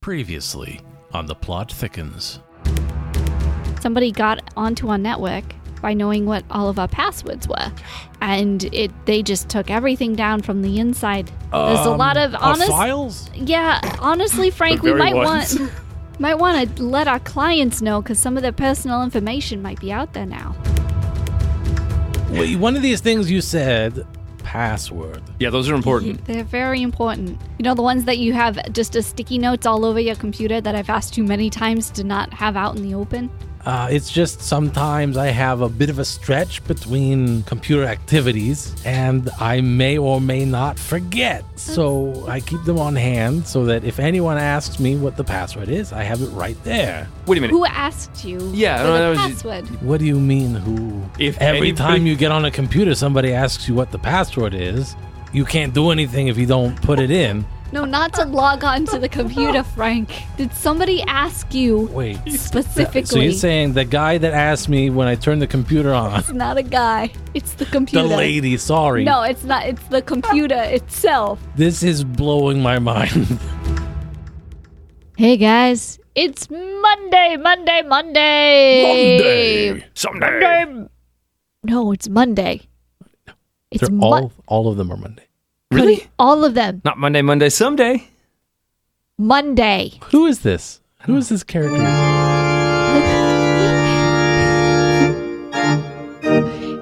Previously on The Plot Thickens. Somebody got onto our network by knowing what all of our passwords were. And they just took everything down from the inside. There's a lot of files? Yeah, honestly, Frank, we might want to let our clients know because some of their personal information might be out there now. Wait, one of these things you said, password. Yeah, those are important. They're very important. You know, the ones that you have just as sticky notes all over your computer that I've asked you many times to not have out in the open? It's just sometimes I have a bit of a stretch between computer activities, and I may or may not forget. So I keep them on hand so that if anyone asks me what the password is, I have it right there. Wait a minute. Who asked you Yeah, for no, the that was- password? What do you mean, who? If Every anybody- time you get on a computer, somebody asks you what the password is. You can't do anything if you don't put it in. No, not to log on to the computer, Frank. Did somebody ask you Wait. specifically? So you're saying the guy that asked me when I turned the computer on, It's not a guy. It's the the computer. lady, sorry. No, it's not. It's the computer itself. This is blowing my mind. Hey, guys. It's Monday. Someday. No, it's Monday. It's They're all of them are Monday. Really? All of them. Not Monday, someday. Monday. Who is this? Who is this character?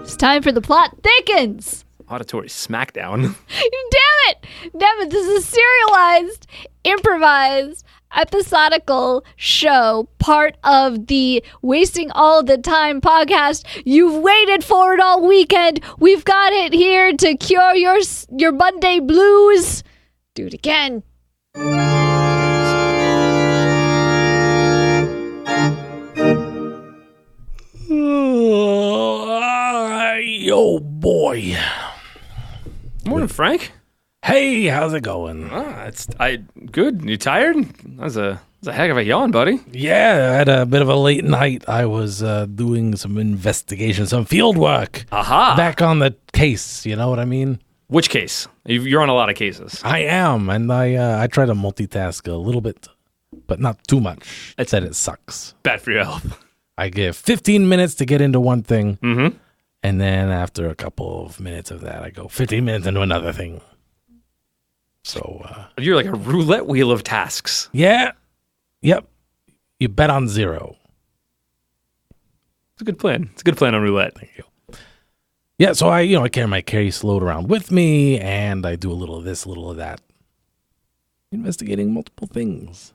It's time for the Plot Thickens. Auditory smackdown. Damn it! This is a serialized, improvised, episodical show, part of the Wasting All the Time podcast. You've waited for it all weekend. We've got it here to cure your Monday blues. Do it again. Oh boy. Morning, Frank. Hey, how's it going? Good. You tired? That was a heck of a yawn, buddy. Yeah, I had a bit of a late night. I was doing some investigation, some field work. Aha. Back on the case, you know what I mean? Which case? You're on a lot of cases. I am, and I try to multitask a little bit, but not too much. It's- That it sucks. Bad for your health. I give 15 minutes to get into one thing, Mm-hmm. and then after a couple of minutes of that, I go 15 minutes into another thing. So, You're like a roulette wheel of tasks. yeah. Yep. You bet on zero. It's a good plan. It's a good plan on roulette. Thank you. Yeah, so I carry my case load around with me, and I do a little of this, a little of that. Investigating multiple things.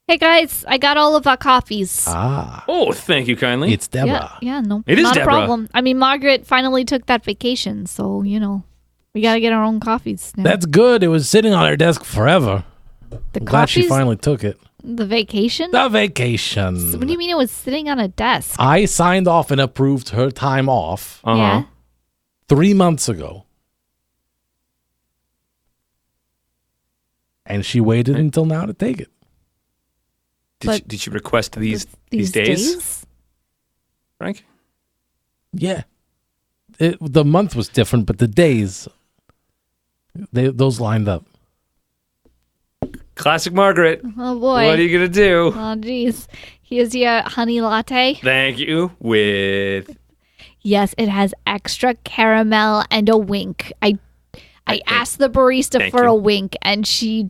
Hey, guys. I got all of our coffees. Ah. Oh, thank you kindly. It's Deborah. Yeah, no. It is not Deborah. a problem. I mean, Margaret finally took that vacation, so, we got to get our own coffees now. That's good. It was sitting on her desk forever. the I'm glad she coffees? finally took it. The vacation? The vacation. What do you mean it was sitting on a desk? I signed off and approved her time off Uh-huh. Yeah. 3 months ago. And she waited until now to take it. Did she request these days, Frank? Yeah. The month was different, but the days, those lined up. Classic Margaret. Oh, boy. What are you going to do? Oh, geez. Here's your honey latte. Thank you. With... Yes, it has extra caramel and a wink. I asked the barista Thank for you. a wink, and she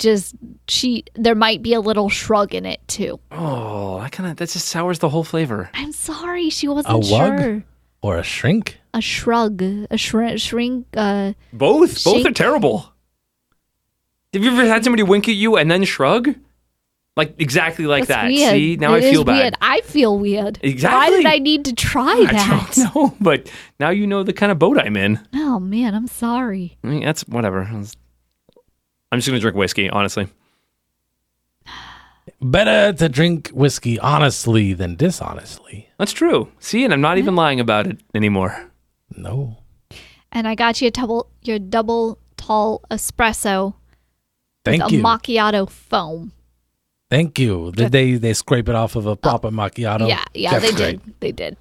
there might be a little shrug in it, too. Oh, that just sours the whole flavor. I'm sorry, she wasn't A wug? sure. Or a shrink? A shrug. A shrink. Both. Both are Shake. terrible. Have you ever had somebody wink at you and then shrug? Like, exactly like That's that. weird. See? Now It I is feel bad. Weird. I feel weird. Exactly. Why did I need to try that? I don't know, but now you know the kind of boat I'm in. Oh, man, I'm sorry. I mean, that's whatever. I'm just going to drink whiskey, honestly. Better to drink whiskey honestly than dishonestly. That's true. See, and I'm not even lying about it anymore. No. And I got you your double tall espresso Thank with you. a macchiato foam. Thank you. Did they scrape it off of a proper macchiato? Yeah, That's they great. did.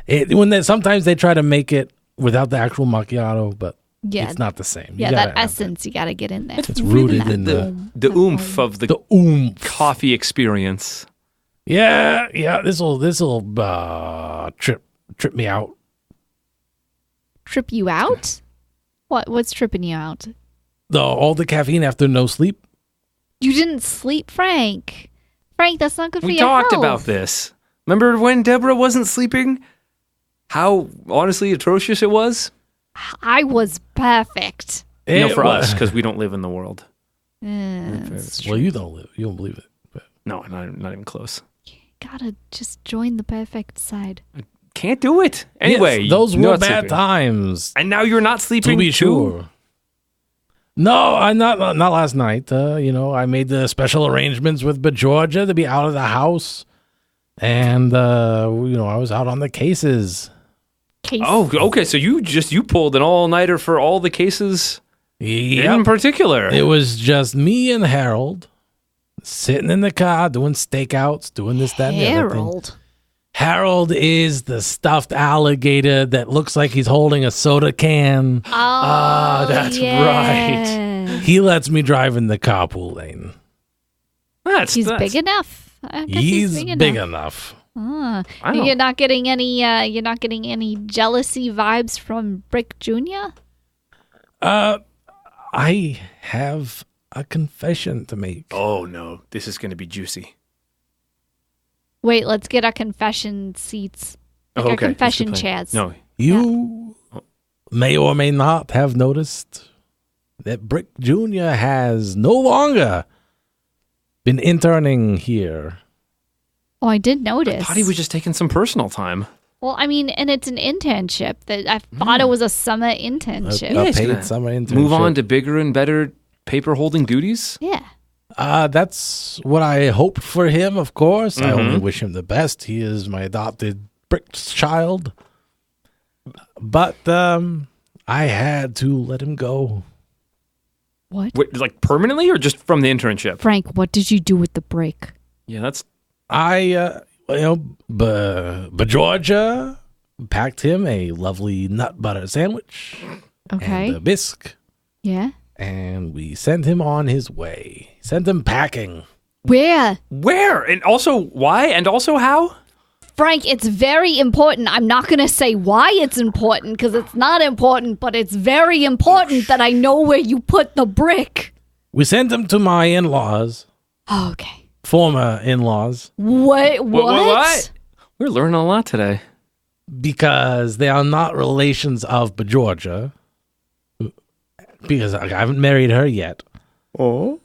They did. Sometimes they try to make it without the actual macchiato, but Yeah. It's not the same. Yeah, You that gotta have essence, you got to get in there. It's rooted in the oomph of the oomph. coffee experience. Yeah. This'll trip me out. Trip you out? What's tripping you out? All the caffeine after no sleep. You didn't sleep, Frank. Frank, that's not good for We your talked health. about this. Remember when Deborah wasn't sleeping? How honestly atrocious it was? I was perfect. For us, because we don't live in the world. Well, you don't believe it. But. No, not even close. Gotta just join the perfect side. Can't do it. Anyway, Yes, those you're were not bad sleeping. times. And now you're not sleeping To be too? sure. No, I'm not last night. I made the special arrangements with Georgia to be out of the house. And, I was out on the cases. Case. Oh, okay. So you pulled an all-nighter for all the cases in particular. It was just me and Harold sitting in the car doing stakeouts, doing this, that, and the other thing. Harold. Harold is the stuffed alligator that looks like he's holding a soda can. Oh, that's right. He lets me drive in the carpool lane. He's big enough. I guess He's big big enough. enough. I don't- You're not getting any jealousy vibes from Brick Jr.? I have a confession to make. Oh, no. This is going to be juicy. Wait, let's get our confession seats. Like our Okay. confession That's the plan. chairs. No. You may or may not have noticed that Brick Jr. has no longer been interning here. Oh, I did notice. I thought he was just taking some personal time. Well, I mean, and it's an internship. That I thought it was a summer internship. A he's paid gonna summer internship. Move on to bigger and better paper-holding duties? Yeah. That's what I hoped for him, of course. I Mm-hmm. only wish him the best. He is my adopted Brick's child. But I had to let him go. What? Wait, like permanently or just from the internship? Frank, what did you do with the break? Yeah, that's... Georgia packed him a lovely nut butter sandwich Okay. and a bisque, Yeah. and we sent him on his way. Sent him packing. Where? Where? And also why? And also how? Frank, it's very important. I'm not going to say why it's important because it's not important, but it's very important that I know where you put the brick. We sent him to my in-laws, Oh, okay. former in-laws, What? What? We're learning a lot today. because they are not relations of Georgia. Because I haven't married her yet. Oh?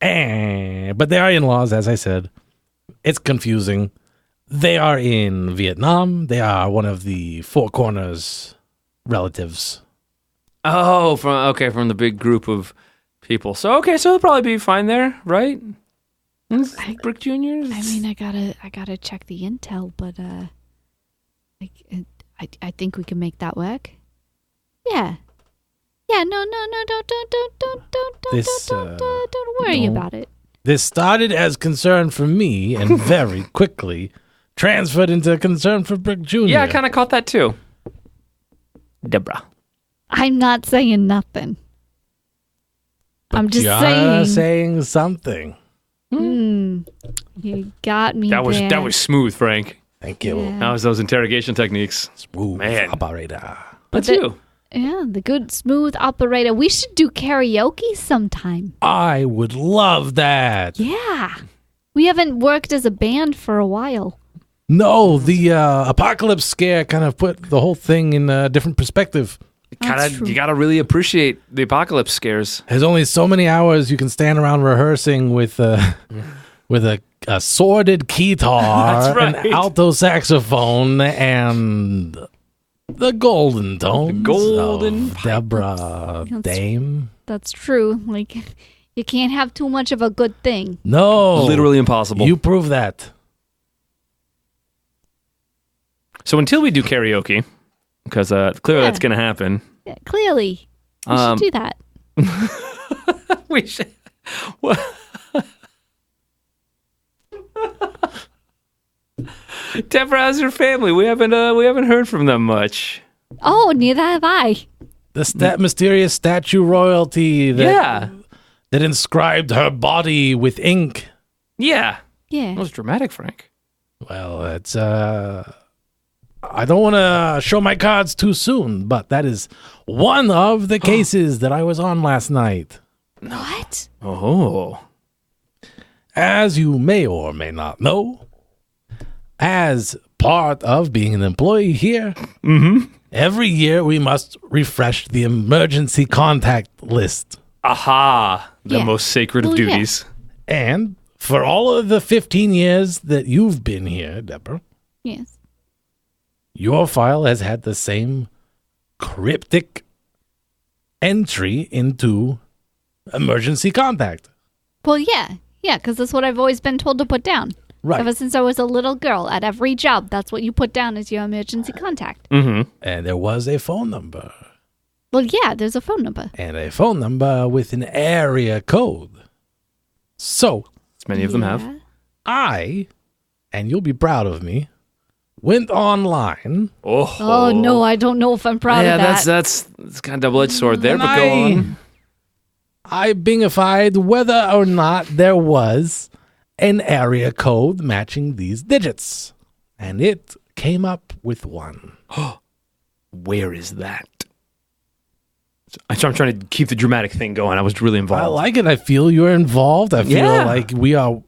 But they are in-laws, as I said. It's confusing. They are in Vietnam. They are one of the Four Corners relatives. Oh, from the big group of people. So they'll probably be fine there, right? Brick Juniors? I mean, I gotta check the intel, but I think we can make that work. Yeah. Yeah. No. Don't worry no. about it. This started as concern for me and very quickly transferred into concern for Brick Jr. Yeah, I kind of caught that too. Deborah. I'm not saying nothing. I'm just You're saying. saying something. You got me. That there. was smooth, Frank. Thank you. Yeah. That was those interrogation techniques. Smooth Man. operator. That's the- you. Yeah, the good smooth operator. We should do karaoke sometime. I would love that. Yeah. We haven't worked as a band for a while. No, the apocalypse scare kind of put the whole thing in a different perspective. That's true. You gotta really appreciate the apocalypse scares. There's only so many hours you can stand around rehearsing with a sordid keytar, That's right. an alto saxophone, and the golden tones. The golden of Deborah Dame. That's true. Like, you can't have too much of a good thing. No, Literally impossible. You prove that. So until we do karaoke, because clearly that's going to happen. Yeah, clearly. We should do that. We should. What? Deborah, how's your family? We haven't heard from them much. Oh, neither have I. mysterious statue royalty that inscribed her body with ink. Yeah. Yeah. That was dramatic, Frank. Well, it's I don't want to show my cards too soon, but that is one of the cases that I was on last night. What? Oh. As you may or may not know, as part of being an employee here, every year we must refresh the emergency contact list. Aha. The Yeah. most sacred of duties. And for all of the 15 years that you've been here, Deborah, Yes. your file has had the same cryptic entry into emergency contact. Well, yeah. Yeah, because that's what I've always been told to put down. Right. Ever since I was a little girl, at every job, that's what you put down as your emergency contact. Mm-hmm. And there was a phone number. Well, yeah, there's a phone number. And a phone number with an area code. So, As many of them have. Yeah. I, and you'll be proud of me, went online. Oh, no, I don't know if I'm proud of that. that's kind of double-edged sword there, And but go on. I bingified whether or not there was an area code matching these digits. And it came up with one. Where is that? So I'm trying to keep the dramatic thing going. I was really involved. I like it. I feel you're involved. I feel Yeah. like we are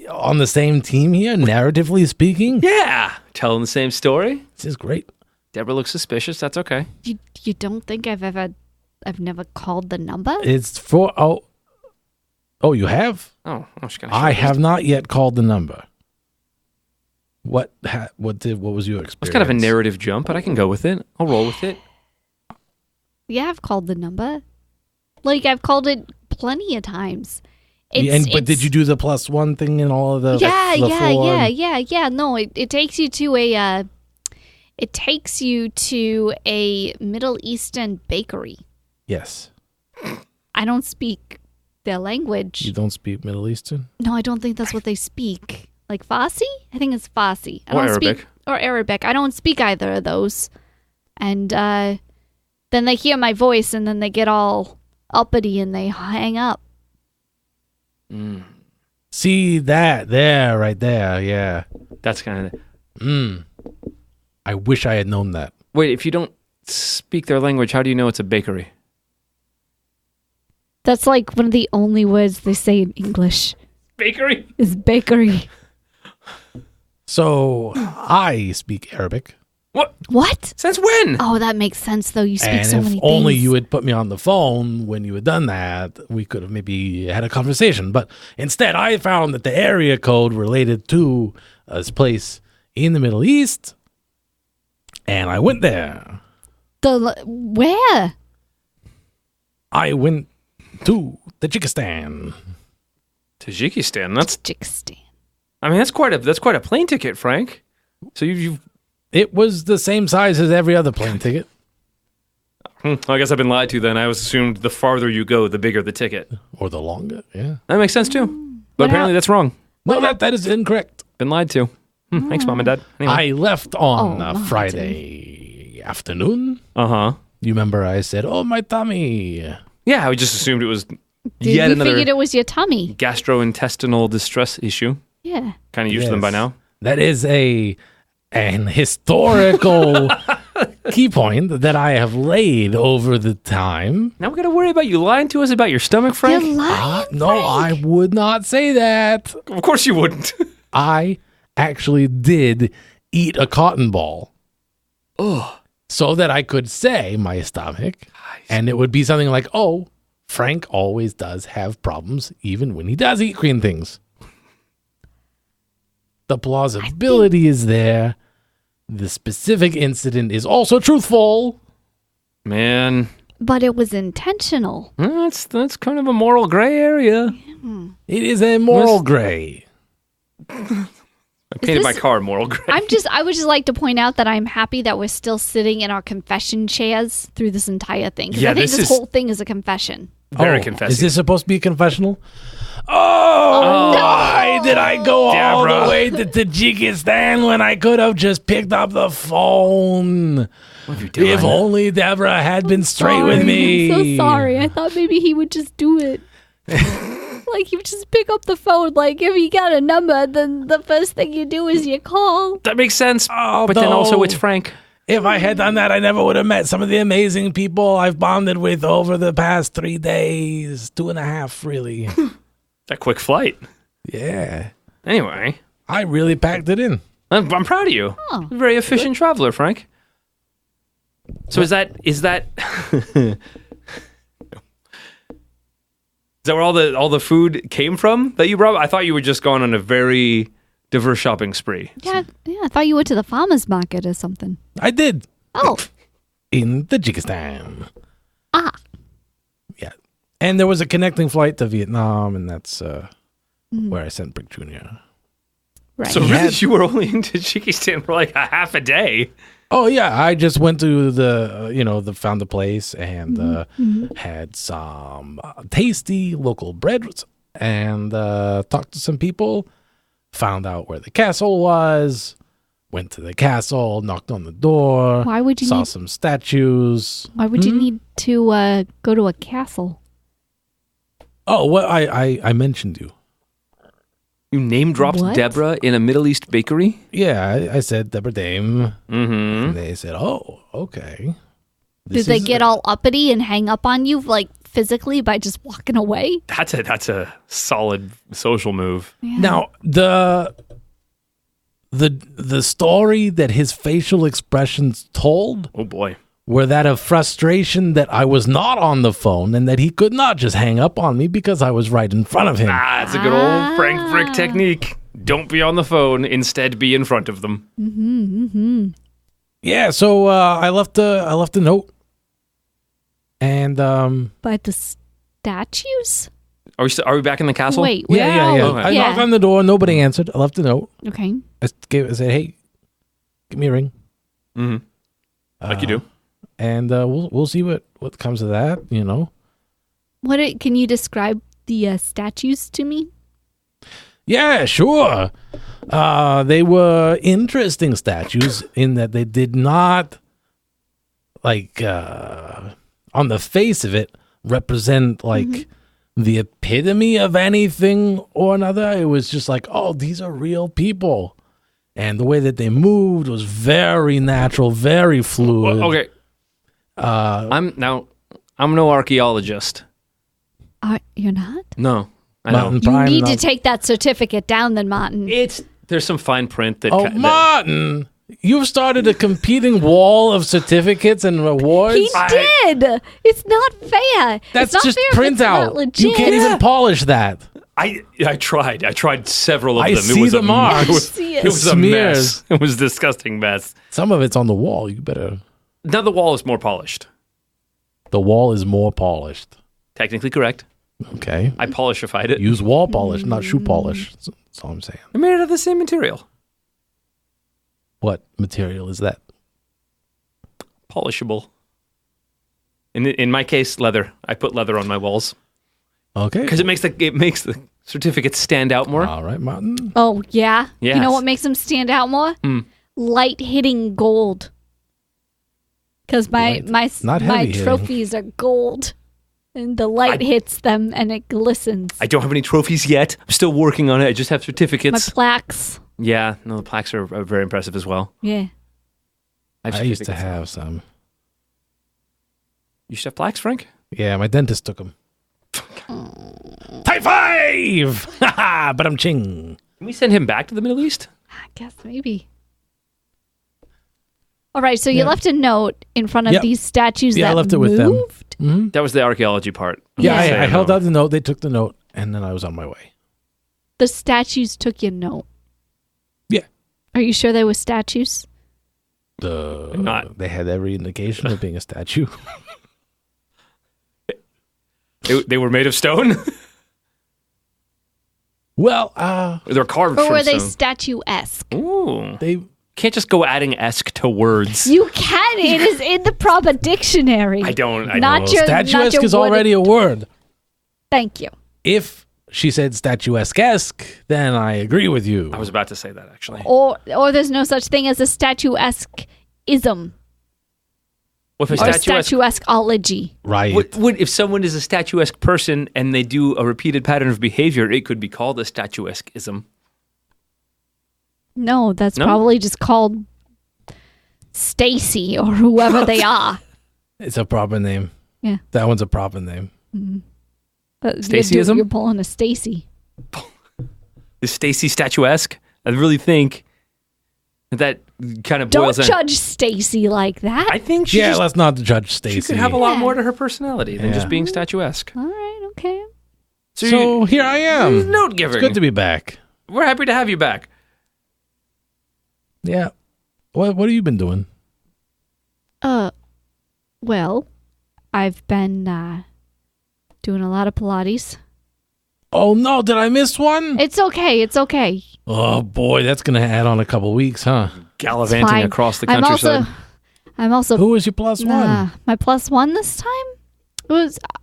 on the same team here, narratively speaking. Yeah. Telling the same story. This is great. Deborah looks suspicious. That's okay. You don't think I've never called the number? It's for, oh, you have? Oh, she got I have not yet called the number. What was your experience? It's kind of a narrative jump, but I can go with it. I'll roll with it. Yeah, I've called the number. Like, I've called it plenty of times. But did you do the +1 thing and all of the Yeah. form? No, it takes you to a Middle Eastern bakery. Yes. I don't speak their language. You don't speak Middle Eastern? No, I don't think that's what they speak. Like Farsi? I think it's Farsi. I Or don't Arabic. Or Arabic. I don't speak either of those. And then they hear my voice and then they get all uppity and they hang up. See that there, right there, yeah. That's kind of... I wish I had known that. Wait, if you don't speak their language, how do you know it's a bakery? That's like one of the only words they say in English Bakery? is bakery. So, I speak Arabic. What? Since when? Oh, that makes sense, though. You speak And so if many only things. you had put me on the phone when you had done that, we could have maybe had a conversation. But instead, I found that the area code related to this place in the Middle East, and I went there. Where? I went to Tajikistan. Tajikistan. That's... Tajikistan. I mean, that's quite a plane ticket, Frank. So you've... It was the same size as every other plane ticket. I guess I've been lied to then. I was assumed the farther you go, the bigger the ticket. Or the longer, yeah. That makes sense too. But apparently that's wrong. No, that is incorrect. Been lied to. Thanks, Mom and Dad. Anyway. I left on Martin. Friday afternoon. Uh-huh. You remember I said, oh, my tummy. Yeah, I just assumed it was We yet another figured it was your tummy. gastrointestinal distress issue. Yeah. Kind of used to them by now. That is an historical key point that I have laid over the time. Now we got to worry about you lying to us about your stomach, Frank? You're lying, No, I would not say that. Of course you wouldn't. I actually did eat a cotton ball. Oh. So that I could say my stomach, and it would be something like, oh, Frank always does have problems even when he does eat green things. The plausibility is there. The specific incident is also truthful. Man, But it was intentional. that's kind of a moral gray area. It is a moral gray. I painted my car moral gray. I would just like to point out that I'm happy that we're still sitting in our confession chairs through this entire thing. Because Yeah, I think this this is- whole thing is a confession. Very Is confessing. this supposed to be a confessional? Oh, why did I go all Deborah. the way to Tajikistan when I could have just picked up the phone? What have you done? If only Deborah had been straight with me. I'm so sorry. I thought maybe he would just do it. Like, you just pick up the phone. Like, if you got a number, then the first thing you do is you call. That makes sense. Oh, but then also no. it's Frank. If I had done that, I never would have met some of the amazing people I've bonded with over the past 3 days. 2.5, really. That quick flight. Yeah. Anyway, I really packed it in. I'm proud of you. Oh. You're a very efficient traveler, Frank. So is that is that where all the food came from that you brought? I thought you were just going on a very diverse shopping spree. Yeah, I thought you went to the farmer's market or something. I did. Oh. In Tajikistan. Ah. Yeah. And there was a connecting flight to Vietnam, and that's where I sent Brick Jr. Right. So really, you were only in Tajikistan for like a half a day. Oh, yeah. I just went to found a place and had some tasty local bread and talked to some people, found out where the castle was, went to the castle, knocked on the door, Why would you saw need- some statues. Why would you need to go to a castle? Oh, well, I mentioned you. You name dropped What? Deborah in a Middle East bakery? Yeah, I said Deborah Dame. Mm-hmm. And they said, oh, okay. Did they get all uppity and hang up on you, like, physically by just walking away? That's a solid social move. Yeah. Now, the story that his facial expressions told Oh boy. were that of frustration that I was not on the phone and that he could not just hang up on me because I was right in front of him. Ah, it's a good old Frank Brick technique. Don't be on the phone. Instead, be in front of them. Yeah, so I left a note. And But the statues? Are we back in the castle? Wait, yeah. well, I knocked on the door, nobody answered. I left a note. Okay. I said, "Hey, give me a ring." Mm-hmm. Like you do. And we'll see what comes of that, you know. Can you describe the statues to me? Yeah, sure. They were interesting statues in that they did not, like, on the face of it, represent, like, the epitome of anything or another. It was just like, oh, these are real people. And the way that they moved was very natural, very fluid. Well, okay. I'm no archaeologist. You're not? No. I know. Mountain You Prime, need to not- take that certificate down then, Martin. There's some fine print that. Oh, Martin, you've started a competing wall of certificates and rewards. He did. It's not fair. That's it's not just fair if print it's not out. legit. You can't even polish that. I tried. I tried several of I them. see it was the marks. It was, See it it. was a Smears. mess. It was a disgusting mess. Some of it's on the wall. You better. Now the wall is more polished. The wall is more polished. Technically correct. Okay. I polishified it. Use wall polish, not shoe polish. That's all I'm saying. I made it of the same material. What material is that? Polishable. In my case, leather. I put leather on my walls Okay. because it makes the certificates stand out more. All right, Martin. Oh, yeah? Yes. You know what makes them stand out more? Light hitting gold. Because my Not heavy hitting. trophies are gold. And the light hits them and it glistens. I don't have any trophies yet. I'm still working on it. I just have My certificates. plaques. Yeah, no, the plaques are very impressive as well. Yeah. have I used to certificates. have some. You used to have plaques, Frank? Yeah, my dentist took them. Type 5! But I'm ching. Can we send him back to the Middle East? I guess maybe. All right, so you Yeah. left a note in front of Yep. these statues Yeah, that I left it with them. moved? Mm-hmm. That was the archaeology part. Yeah, Yeah. I held out the note. They took the note, and then I was on my way. The statues took your note. Yeah. Are you sure they were statues? Not. They had every indication of being a statue. They were made of stone? Well, They were carved Or from were they stone. statuesque? Ooh. they Can't just go adding esque to words. You can. It is in the proper dictionary. I don't. Not your- statuesque is word- already a word. Thank you. If she said statuesque, then I agree with you. I was about to say that, actually. Or there's no such thing as a statuesque-ism. Well, if a Or statuesque, statuesqueology. Right. if someone is a statuesque person and they do a repeated pattern of behavior, it could be called a statuesqueism. No, that's No? probably just called Stacy or whoever they are. It's a proper name. Yeah. That one's a proper name. Stacyism? You're pulling a Stacy. Is Stacy statuesque? I really think that kind of Don't boils in. judge Stacy like that. I think she, Yeah, let's not judge Stacy. she could have a lot Yeah. more to her personality than Yeah. just being statuesque. All right, okay. So here I am. Note giving. It's good to be back. We're happy to have you back. Yeah. What have you been doing? Well, I've been doing a lot of Pilates. Oh no, did I miss one? It's okay. It's okay. Oh boy, that's gonna add on a couple weeks, huh? Gallivanting Fine. across the I'm countryside. also Who was your plus one? my plus one this time.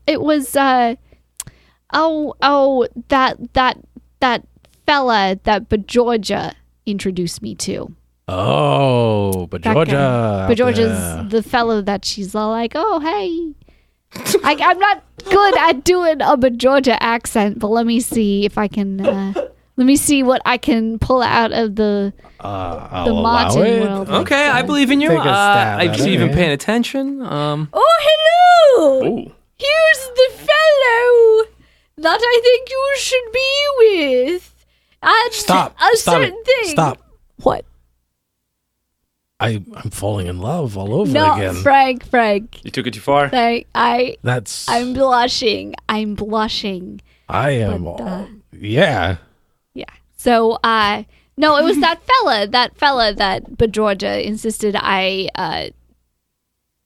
It was that fella that Bajorja introduced me to. Oh, but That Georgia. guy. out Bajorja's there. the fellow that she's all like, oh hey. I'm not good at doing a Bajorja accent, but let me see if I can. Let me see what I can pull out of the I'll allow Martin it. world. Okay, I believe in you. Take a stab I at see it, you've been yeah. paying attention. Oh hello! Oh. Here's the fellow that I think you should be with. And Stop. a Stop certain it. thing. Stop. What? I'm falling in love all over No, again. Frank. You took it too far. I'm blushing. I'm blushing. I am. But, yeah. Yeah. So, no, it was that fella that Bajorja insisted I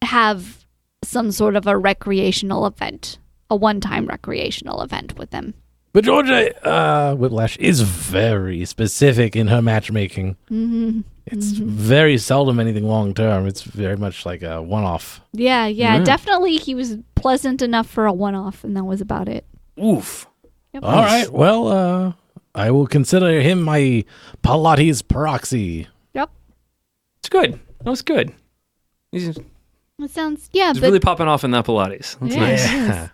have some sort of a recreational event, a one-time recreational event with him. But Georgia Whiplash is very specific in her matchmaking. Mm-hmm. It's very seldom anything long term. It's very much like a one-off. Yeah, Yeah. definitely. He was pleasant enough for a one-off, and that was about it. Oof. Yep. All right. Well, I will consider him my Pilates proxy. Yep. It's good. That was good. He's It sounds but really popping off in that Pilates. That's Yeah. nice. Yeah.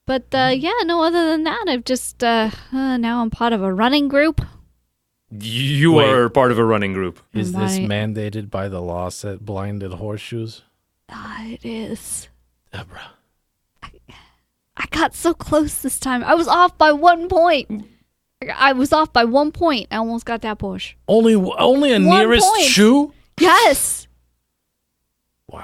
but no. Other than that, I've just now I'm part of a running group. You Wait. are part of a running group. Is this Right. mandated by the law set blinded horseshoes? It is. Deborah. I got so close this time. I was off by 1 point. I was off by 1 point. I almost got that push. Only a 1 nearest point. shoe? Yes. Wow.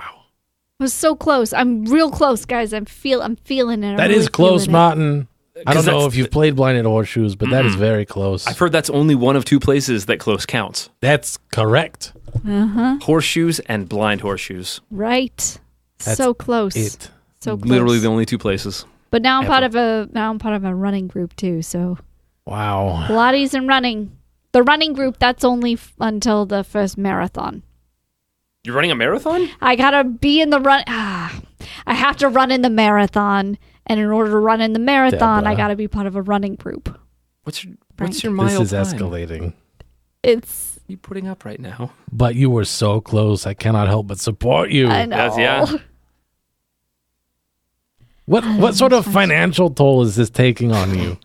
I was so close. I'm real close, guys. I'm feeling it. I'm That really is close, feeling it. Martin. I 'Cause don't know that's- if you've played blinded horseshoes, but that is very close. I've heard that's only one of two places that close counts. That's correct. Horseshoes and blind horseshoes. Right. That's so close. It. So close. Literally the only two places. But now I'm ever. part of a running group too. So Wow. Pilates and running. The running group, that's only until the first marathon. You're running a marathon? I gotta be in the run. I have to run in the marathon, and in order to run in the marathon, I Deborah. gotta be part of a running group. What's your Frank. mile This is time? escalating. It's What are you putting up right now? But you were so close. I cannot help but support you. I know. That's- yeah. What sort of financial toll is this taking on you?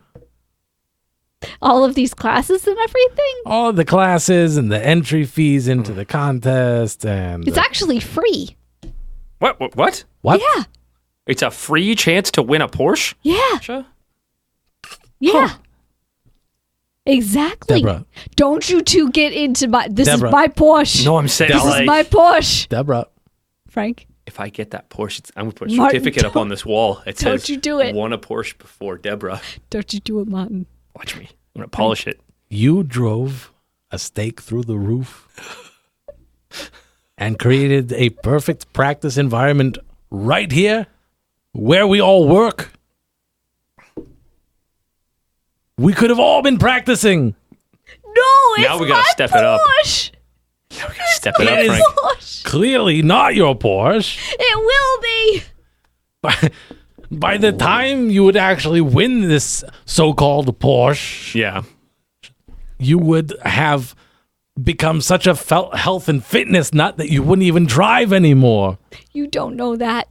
All of these classes and everything. All of the classes and the entry fees into the contest and It's actually free. What? what? Yeah. It's a free chance to win a Porsche? Yeah. Sure. Yeah. Exactly. Deborah. Don't you two get into my. This Deborah. is my Porsche. No, I'm saying This like, is my Porsche. Deborah. Frank. if I get that Porsche, I'm going to put a Martin, certificate up on this wall. It don't says, you do it. won a Porsche before Deborah. Don't you do it, Martin. Watch me. I'm going to polish it. You drove a stake through the roof and created a perfect practice environment right here where we all work. We could have all been practicing. No, it's Now we gotta my step it up. Porsche. Now we got to step it up, It is- Frank. Porsche. Clearly not your Porsche. It will be. By the time you would actually win this so-called Porsche, Yeah. you would have become such a health and fitness nut that you wouldn't even drive anymore. You don't know that.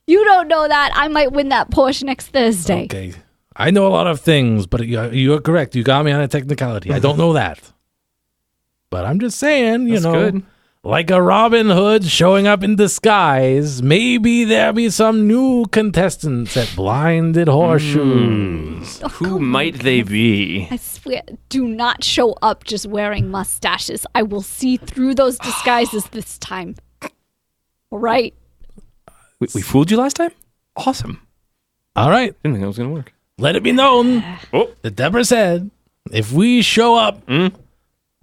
You don't know that. I might win that Porsche next Thursday. Okay. I know a lot of things, but you're correct. You got me on a technicality. I don't know that. But I'm just saying, That's good. like a Robin Hood showing up in disguise, maybe there'll be some new contestants at Blinded Horseshoes. Who might they be? I swear, do not show up just wearing mustaches. I will see through those disguises this time. All right. We fooled you last time? Awesome. All right. Didn't think that was going to work. Let it be known Oh. that Deborah said if we show up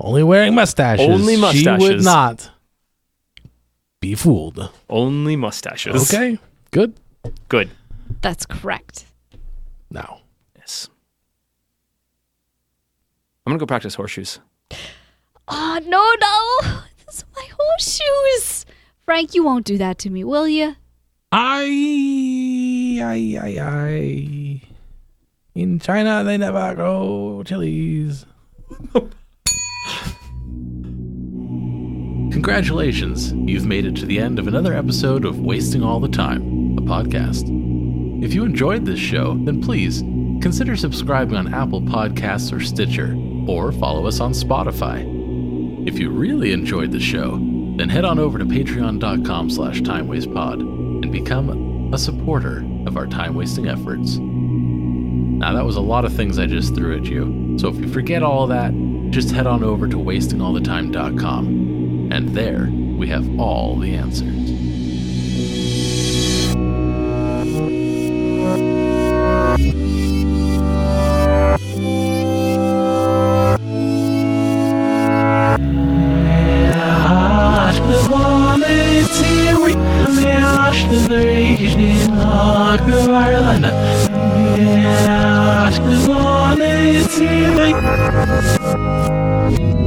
only wearing mustaches, Only mustaches. she would not be fooled. Only mustaches. Okay, good. Good. That's correct. Now, Yes. I'm going to go practice horseshoes. Oh, no. Those are my horseshoes. Frank, you won't do that to me, will you? In China, they never grow chilies. Congratulations, you've made it to the end of another episode of Wasting All the Time, a podcast. If you enjoyed this show, then please consider subscribing on Apple Podcasts or Stitcher, or follow us on Spotify. If you really enjoyed the show, then head on over to patreon.com/timewastepod and become a supporter of our time-wasting efforts. Now, that was a lot of things I just threw at you, so if you forget all that, just head on over to wastingallthetime.com, and there we have all the answers. Yeah,